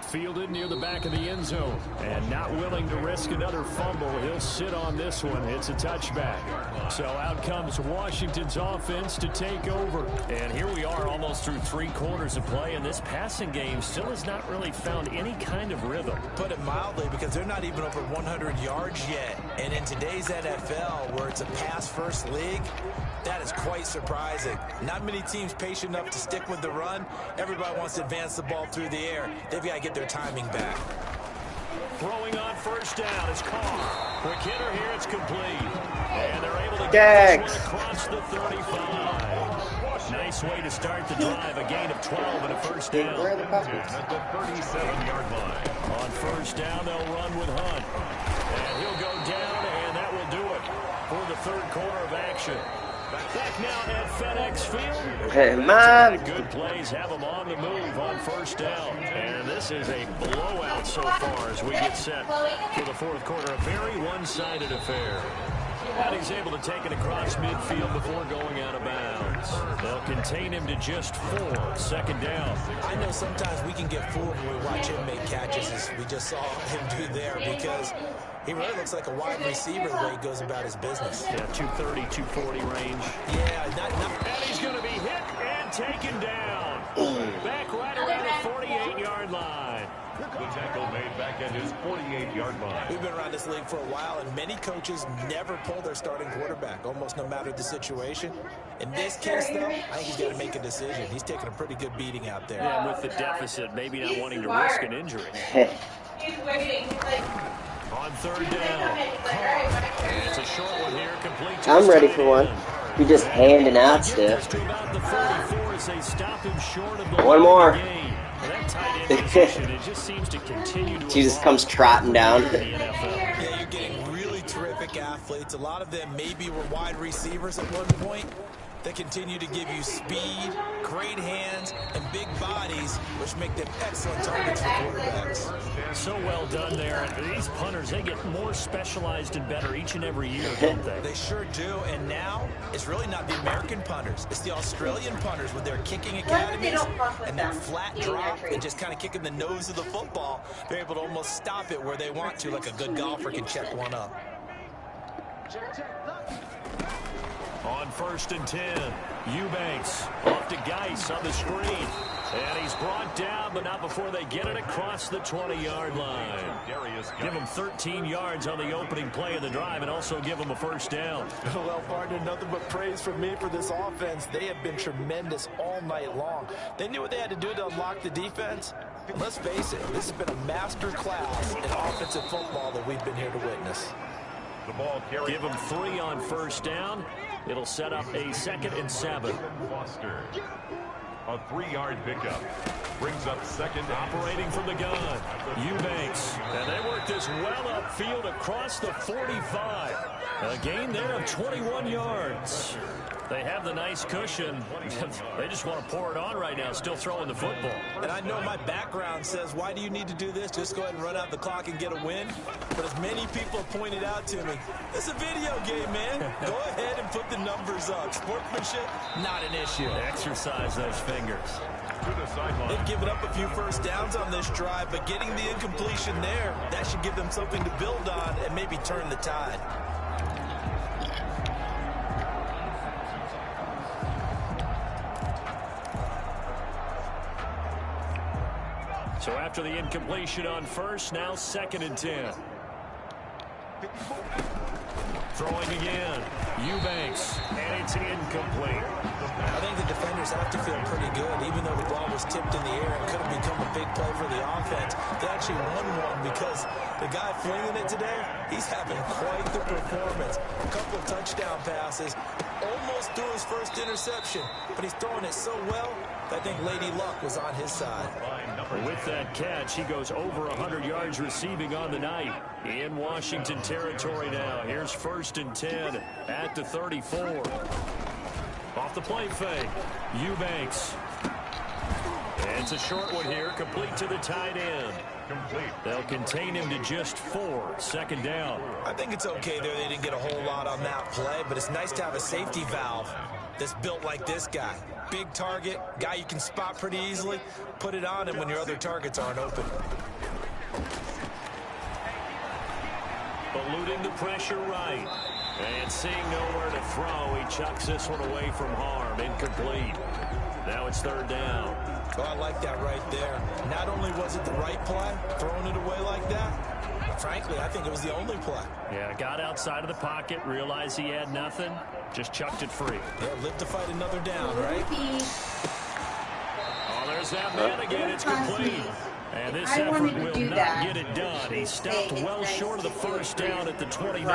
Fielded near the back of the end zone, and not willing to risk another fumble. He'll sit on this one. It's a touchback. So out comes Washington's offense to take over. And here we are almost through 3 quarters of play, and this passing game still has not really found any kind of rhythm. Put it mildly, because they're not even over 100 yards yet. And in today's NFL, where it's a pass-first league, that is quite surprising. Not many teams patient enough to stick with the run. Everybody wants to advance the ball through the air. They've got to get their timing back. Throwing on first down is Carr. Quick hitter here, it's complete. And they're able to get this one across the 35. Nice way to start the drive. A gain of 12 and a first down. At the 37-yard line. On first down, they'll run with Hunt. And he'll go down, and that will do it for the third quarter of action. Back now at FedEx Field. Hey, man. Good plays have them on the move on first down. And this is a blowout so far as we get set for the fourth quarter. A very one-sided affair. And he's able to take it across midfield before going out of bounds. They'll contain him to just 4. Second down. I know sometimes we can get fooled when we watch him make catches, as we just saw him do there, because he really looks like a wide receiver the way he goes about his business. Yeah, 230, 240 range. Yeah, and he's going to be hit and taken down. Back right around the 48-yard line. The tackle made back at his 48-yard line. We've been around this league for a while, and many coaches never pull their starting quarterback, almost no matter the situation. In this case, though, I think he's got to make a decision. He's taking a pretty good beating out there. Yeah, and with the deficit, maybe not wanting to risk an injury. He's waiting. He's like, On third down. And it's a short one here, complete to I'm his ready tight for one. end. You're just handing out Just stuff. to about the 44 as they stop him short of the One more. game. Well, that tight end position, it just seems to continue to She just evolve comes trotting down. in the NFL. Yeah, you're getting really terrific athletes. A lot of them maybe were wide receivers at one point. They continue to give you speed, great hands, and big bodies, which make them excellent targets for quarterbacks. So well done there. And these punters, they get more specialized and better each and every year, don't they? They sure do, and now it's really not the American punters. It's the Australian punters with their kicking academies and that flat drop and just kind of kicking the nose of the football. They're able to almost stop it where they want to, like a good golfer can check one up. On first and 10, Eubanks off to Geis on the screen. And he's brought down, but not before they get it across the 20-yard line. Give him 13 yards on the opening play of the drive and also give him a first down. Well, partner, nothing but praise from me for this offense. They have been tremendous all night long. They knew what they had to do to unlock the defense. Let's face it, this has been a master class in offensive football that we've been here to witness. The ball carried. Give him 3 on first down. It'll set up a 2nd and 7. Foster. A 3-yard pickup. Brings up 2nd. Operating from the gun, Eubanks. And they work this well upfield across the 45. A gain there of 21 yards. They have the nice cushion. They just want to pour it on right now, still throwing the football. And I know my background says, why do you need to do this? Just go ahead and run out the clock and get a win. But as many people have pointed out to me, it's a video game, man. Go ahead and put the numbers up. Sportsmanship, not an issue. Exercise those fingers. to the sideline. They've given up a few first downs on this drive, but getting the incompletion there, that should give them something to build on and maybe turn the tide. So after the incompletion on first, now 2nd and 10. Throwing again. Eubanks, and it's incomplete. I think the defenders have to feel pretty good, even though the ball was tipped in the air and could have become a big play for the offense. They actually won one because the guy flinging it today, he's having quite the performance. A couple of touchdown passes, almost threw his first interception, but he's throwing it so well, I think Lady Luck was on his side. With that catch, he goes over 100 yards receiving on the night. In Washington territory now. Here's 1st and 10 at the 34. Off the play fake. Eubanks. And it's a short one here, complete to the tight end. They'll contain him to just 4. 2nd down. I think it's okay there. They didn't get a whole lot on that play, but it's nice to have a safety valve that's built like this guy. Big target, guy you can spot pretty easily. Put it on him when your other targets aren't open. Eluding the pressure right. And seeing nowhere to throw, he chucks this one away from harm. Incomplete. Now it's 3rd down. Oh, I like that right there. Not only was it the right play, throwing it away like that, but frankly, I think it was the only play. Yeah, got outside of the pocket, realized he had nothing, just chucked it free. Yeah, live to fight another down, right? Oh, there's that man again. It's complete. And this effort will not get it done. He stopped well short of the first down at the 29.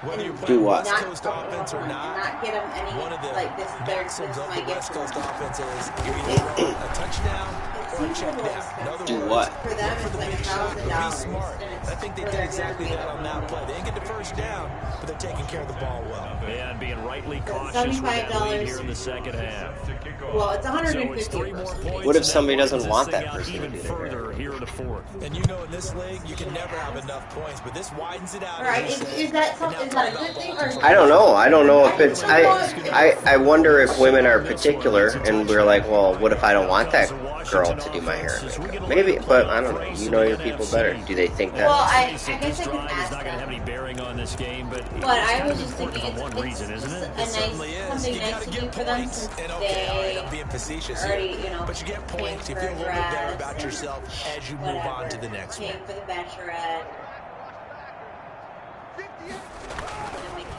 Whether you're Do playing what? West Coast offense or not, get them any, one of the like this, maxims of the West Coast offense is you're either throwing a touchdown or a check down. In other Do words, what? For them, for it's the like big shot, but be $1,000. smart. I think they did exactly that on that play. They didn't get the first down, but they're taking care of the ball well. And being rightly cautious with that lead here in the 2nd half. Well, it's So it's 3 more 150. points. What if and somebody that doesn't brings want this thing that out person to even do that? further here in the 4th. And you know in this league, you can never have enough points, but this widens it out. All right, as you say. is that And now something? Is that a talk good about thing ball or? control. I don't know. I don't know if it's. I wonder if women are particular, and we're like, well, what if I don't want that girl to do my hair and makeup? Maybe, but I don't know. You know your people better. Do they think that? Well, I guess I This can drive is ask not going to have them. any bearing on this game, but I was just thinking for one reason, isn't it? a nice, Certainly is. something You nice gotta to get do for them points. since And okay, all right, I'm they being facetious already, here. But you get points. You feel a little bit better about yourself as you move on to the next one. came for the bachelorette.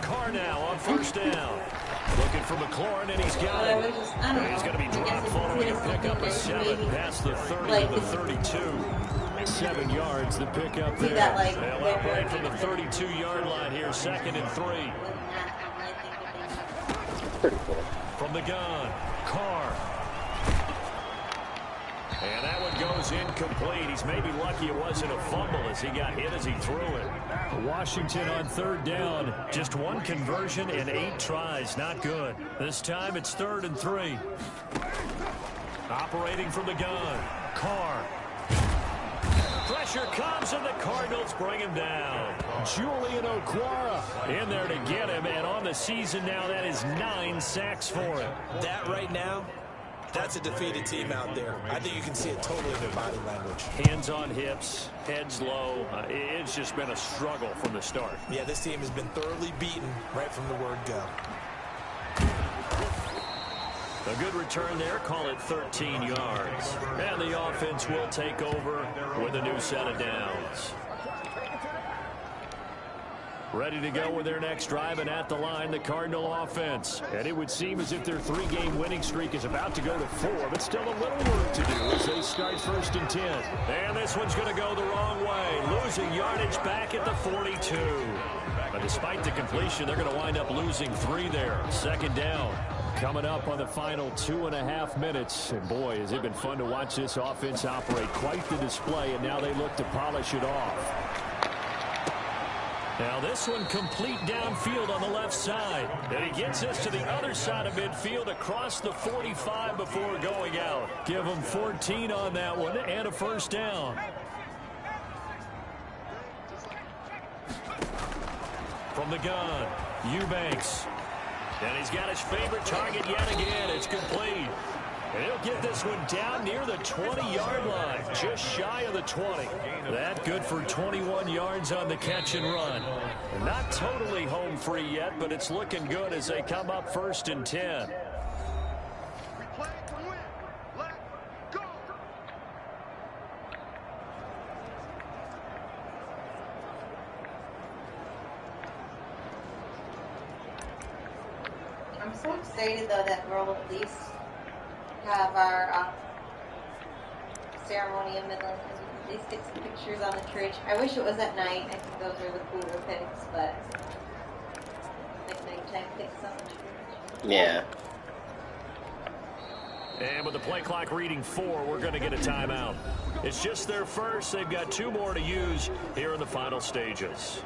Carr now on 1st down. Looking for McLaurin, and he's got I it. was just, I don't know. He's going to be I guess dropped if following you a did pickup of something 7 maybe, past the 30 like, to the 32. 7 yards, the pickup See there. that, like, They'll operate from the 32-yard line here, 2nd and 3. From the gun, Carr. And that one goes incomplete. He's maybe lucky it wasn't a fumble as he got hit as he threw it. Washington on 3rd down. Just 1 conversion in 8 tries. Not good. This time it's 3rd and 3. Operating from the gun, Carr. Pressure comes, and the Cardinals bring him down. Julian Okwara in there to get him, and on the season now, that is 9 sacks for him. That right now, that's a defeated team out there. I think you can see it totally in their body language. Hands on hips, heads low. It's just been a struggle from the start. Yeah, this team has been thoroughly beaten right from the word go. A good return there, call it 13 yards. And the offense will take over with a new set of downs. Ready to go with their next drive, and at the line, the Cardinal offense. And it would seem as if their 3-game winning streak is about to go to 4, but still a little work to do as they start 1st and 10. And this one's going to go the wrong way, losing yardage back at the 42. But despite the completion, they're going to wind up losing 3 there. 2nd down. Coming up on the final 2.5 minutes. And boy, has it been fun to watch this offense operate. Quite the display, and now they look to polish it off. Now this one complete downfield on the left side. And he gets us to the other side of midfield across the 45 before going out. Give him 14 on that one and a 1st down. From the gun, Eubanks. And he's got his favorite target yet again. It's complete. And he'll get this one down near the 20-yard line, just shy of the 20. That good for 21 yards on the catch and run. And not totally home free yet, but it's looking good as they come up 1st and 10. I'm so excited, though, that we'll at least have our ceremony in Midland, because we can at least get some pictures on the church. I wish it was at night. I think those are the cooler pics, but like nighttime pics on the church. Yeah. And with the play clock reading 4, we're going to get a timeout. It's just their first. They've got 2 more to use here in the final stages.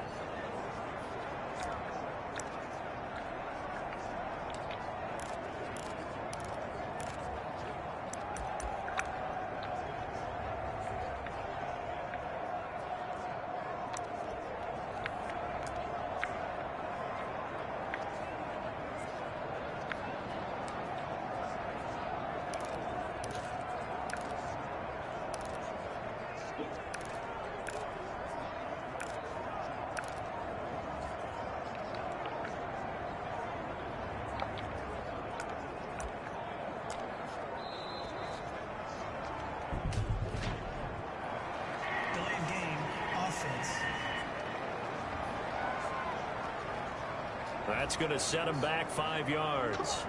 That's going to set him back 5 yards.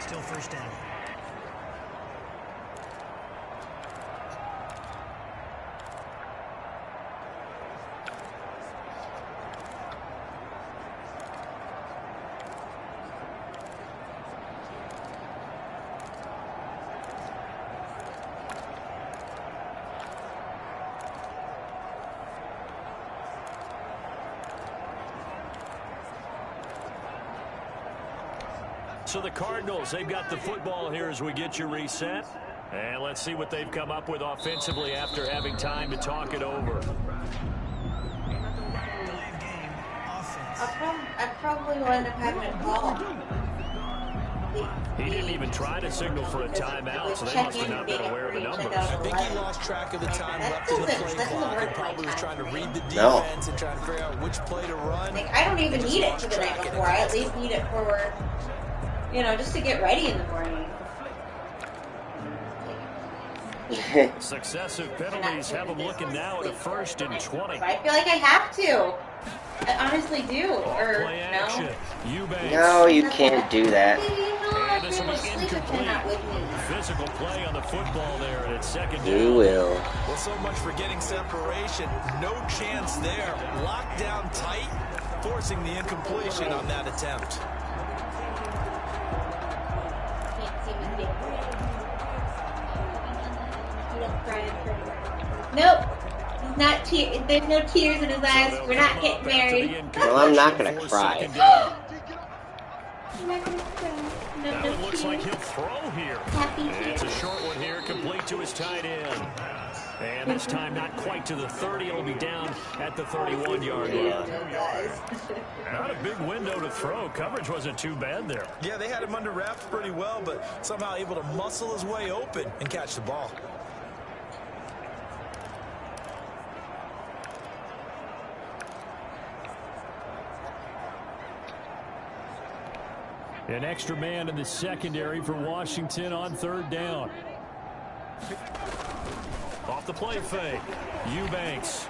Still first down. So the Cardinals, they've got the football here as we get you reset. And let's see what they've come up with offensively after having time to talk it over. I probably will end up having a call. He didn't even try to signal for a timeout, so they must have not been aware of the numbers. I think he lost track of the time left in the play clock and probably was trying to read the defense and trying to figure out which play to run. Like, I don't even need it for the night before. I at least need it for, you know, just to get ready in the morning. Successive penalties have them looking now at a 1st and 20. I feel like I have to. I honestly do. Or play action. No? No, you can't do that. And this will be incomplete. Physical play on the football there, and it's 2nd down. You will. Well, so much for getting separation. No chance there. Locked down tight, forcing the incompletion on that attempt. Nope. He's not there's no tears in his eyes. We're not getting married. Well, I'm not going to cry. I'm not gonna cry. No, That no one looks tears. like he'll throw here. Happy And it's a tears. short one here, complete to his tight end. And this time not quite to the 30. It'll be down at the 31-yard line. Not a big window to throw. Coverage wasn't too bad there. Yeah, they had him under wraps pretty well, but somehow able to muscle his way open and catch the ball. An extra man in the secondary for Washington on 3rd down. Off the play fake, Eubanks.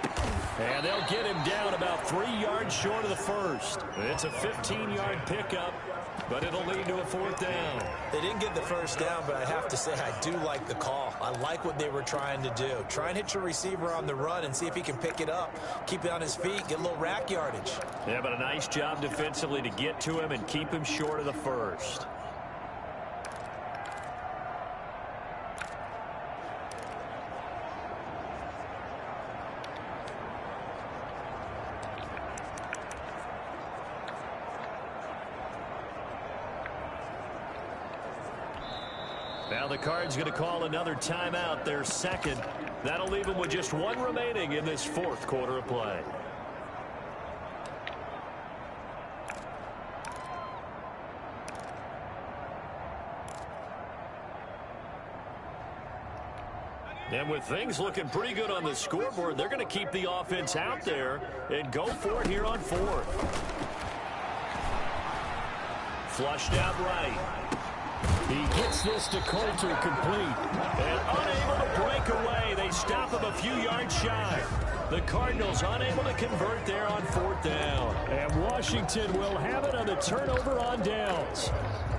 And they'll get him down about 3 yards short of the 1st. It's a 15-yard pickup, but it'll lead to a 4th down. They didn't get the 1st down, but I have to say I do like the call. I like what they were trying to do. Try and hit your receiver on the run and see if he can pick it up. Keep it on his feet, get a little rack yardage. Yeah, but a nice job defensively to get to him and keep him short of the 1st. Now the Cards going to call another timeout, their 2nd. That'll leave them with just 1 remaining in this 4th quarter of play. And with things looking pretty good on the scoreboard, they're going to keep the offense out there and go for it here on 4th. Flushed out right. He gets this to Coulter complete. And unable to break away. They stop him a few yards shy. The Cardinals unable to convert there on 4th down. And Washington will have it on the turnover on downs.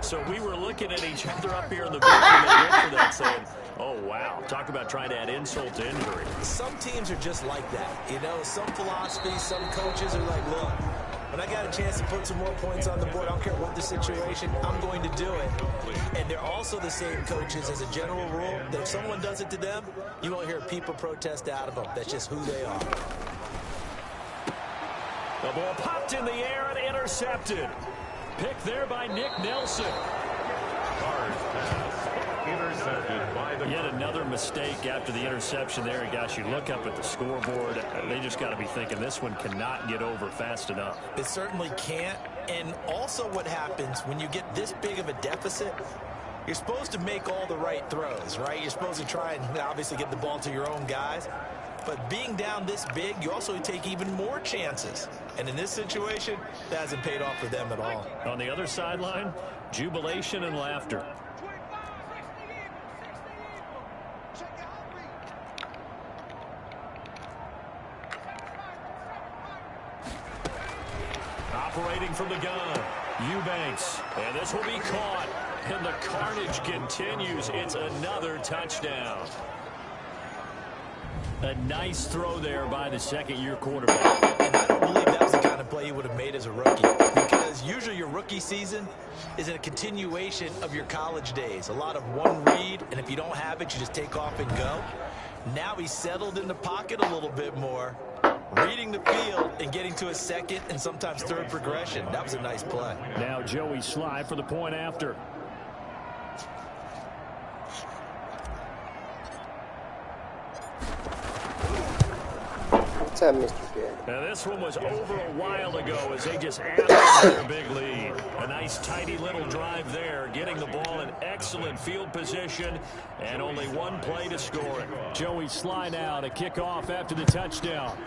So we were looking at each other up here in the booth and they went for that saying, oh, wow. Talk about trying to add insult to injury. Some teams are just like that. You know, some philosophies, some coaches are like, look, when I got a chance to put some more points on the board, I don't care what the situation, I'm going to do it. And they're also the same coaches as a general rule that if someone does it to them, you won't hear people protest out of them. That's just who they are. The ball popped in the air and intercepted. Picked there by Nick Nelson. Carr's pass intercepted by the... Yet another mistake after the interception there. And gosh, you look up at the scoreboard, they just got to be thinking this one cannot get over fast enough. It certainly can't. And also what happens when you get this big of a deficit, you're supposed to make all the right throws, right? You're supposed to try and obviously get the ball to your own guys. But being down this big, you also take even more chances. And in this situation, that hasn't paid off for them at all. On the other sideline, jubilation and laughter. Operating from the gun, Eubanks. And this will be caught. And the carnage continues. It's another touchdown. A nice throw there by the second-year quarterback. And I don't believe that was the kind of play he would have made as a rookie, because usually your rookie season is a continuation of your college days. A lot of one read, and if you don't have it, you just take off and go. Now he's settled in the pocket a little bit more, reading the field and getting to a second and sometimes third progression. That was a nice play. Now Joey Sly for the point after. What's up, Mr. Good? Now this one was over a while ago as they just added to their big lead. A nice tidy little drive there, getting the ball in excellent field position and only one play to score it. Joey Sly now to kick off after the touchdown.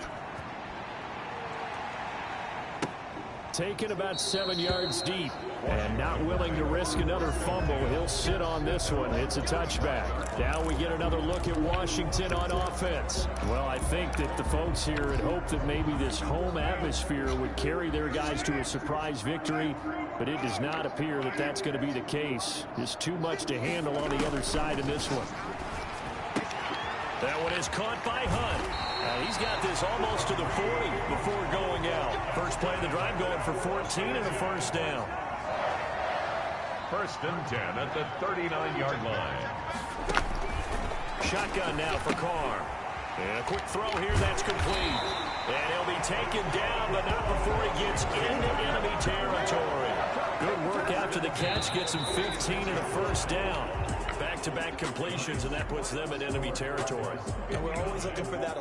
Taken about 7 yards deep and not willing to risk another fumble. He'll sit on this one. It's a touchback. Now we get another look at Washington on offense. Well, I think that the folks here had hoped that maybe this home atmosphere would carry their guys to a surprise victory, but it does not appear that that's going to be the case. There's too much to handle on the other side in this one. That one is caught by Hunt. He's got this almost to the 40 before going out. First play of the drive going for 14 and a first down. 1st and 10 at the 39-yard line. Shotgun now for Carr. And a quick throw here that's complete. And he'll be taken down, but not before he gets into enemy territory. Good work after the catch. Gets him 15 and a first down. Back-to-back completions, and that puts them in enemy territory. And we're always looking for that